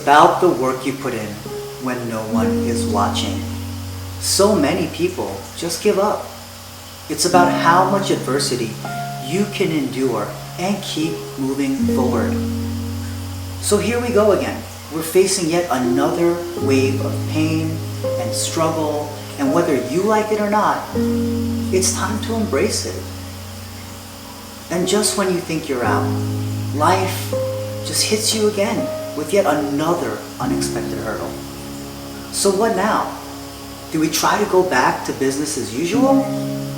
about the work you put in when no one is watching. So many people just give up. It's about how much adversity you can endure and keep moving forward. So here we go again. We're facing yet another wave of pain and struggle, and whether you like it or not, it's time to embrace it. And just when you think you're out, life just hits you again with yet another unexpected hurdle. So what now? Do we try to go back to business as usual?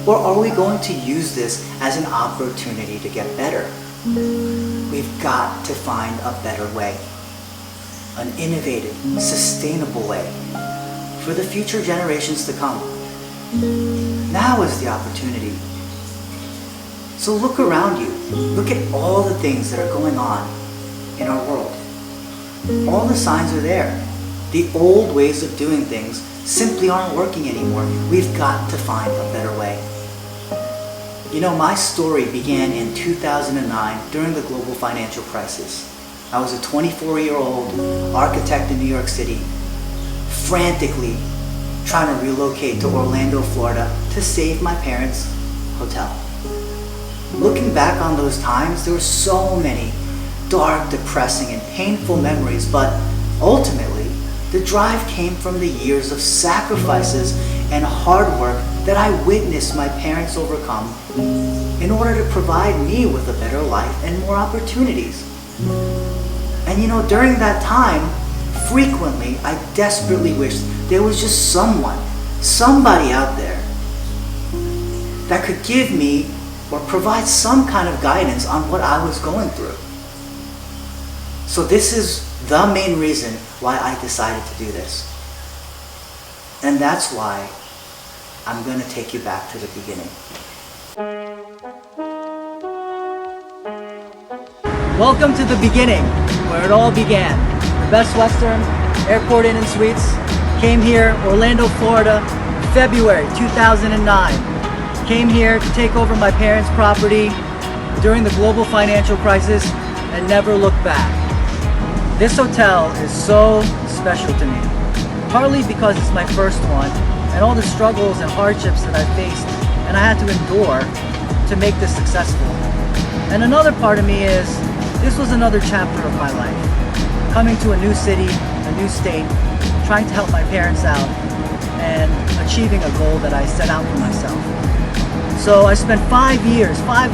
Or are we going to use this as an opportunity to get better? We've got to find a better way. An innovative, sustainable way for the future generations to come. Now is the opportunity. So look around you. Look at all the things that are going on in our world. All the signs are there. The old ways of doing things simply aren't working anymore. We've got to find a better way. You know, my story began in 2009 during the global financial crisis. I was a 24-year-old architect in New York City, frantically trying to relocate to Orlando, Florida to save my parents' hotel. Looking back on those times, there were so many dark, depressing, and painful memories, but ultimately, the drive came from the years of sacrifices and hard work that I witnessed my parents overcome in order to provide me with a better life and more opportunities. And you know, during that time, frequently, I desperately wished there was just somebody out there that could give me or provide some kind of guidance on what I was going through. So this is the main reason why I decided to do this. And that's why I'm going to take you back to the beginning. Welcome to the beginning, where it all began. The Best Western Airport Inn and Suites came here, Orlando, Florida, February 2009. Came here to take over my parents' property during the global financial crisis and never looked back. This hotel is so special to me, partly because it's my first one and all the struggles and hardships that I faced and I had to endure to make this successful. And another part of me is, this was another chapter of my life. Coming to a new city, a new state, trying to help my parents out and achieving a goal that I set out for myself. So I spent 5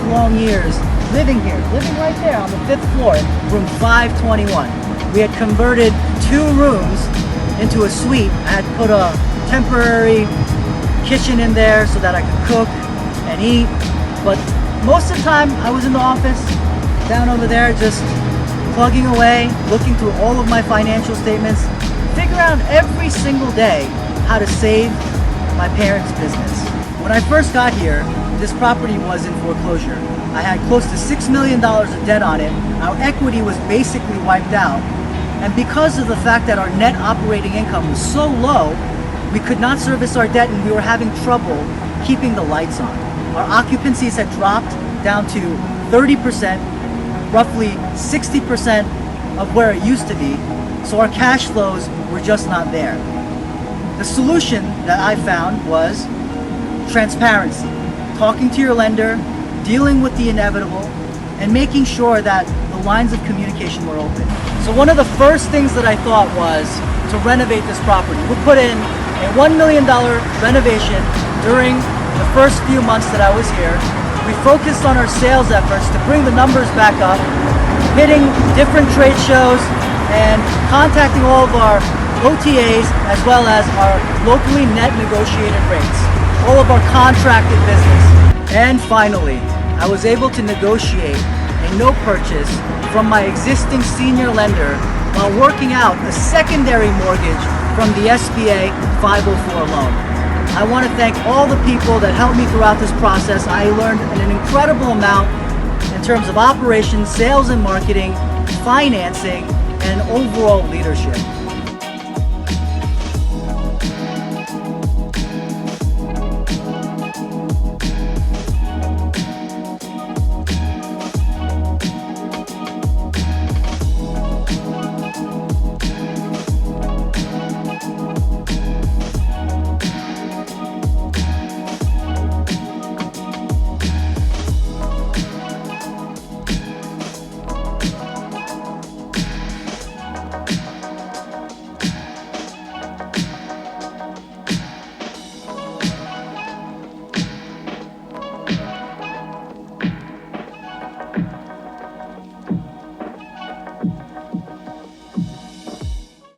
long years living here, living right there on the 5th floor, room 521. We had converted 2 rooms into a suite. I had put a temporary kitchen in there so that I could cook and eat. But most of the time I was in the office, down over there, just plugging away, looking through all of my financial statements, figuring out every single day how to save my parents' business. When I first got here, this property was in foreclosure. I had close to $6 million of debt on it. Our equity was basically wiped out. And because of the fact that our net operating income was so low, we could not service our debt and we were having trouble keeping the lights on. Our occupancies had dropped down to 30%, roughly 60% of where it used to be, so our cash flows were just not there. The solution that I found was transparency, talking to your lender, dealing with the inevitable, and making sure that the lines of communication were open. So one of the first things that I thought was to renovate this property. We put in a $1 million renovation during the first few months that I was here. We focused on our sales efforts to bring the numbers back up, hitting different trade shows and contacting all of our OTAs as well as our locally net negotiated rates, all of our contracted business. And finally, I was able to negotiate a note purchase from my existing senior lender while working out a secondary mortgage from the SBA 504 loan. I want to thank all the people that helped me throughout this process. I learned an incredible amount in terms of operations, sales and marketing, financing, and overall leadership.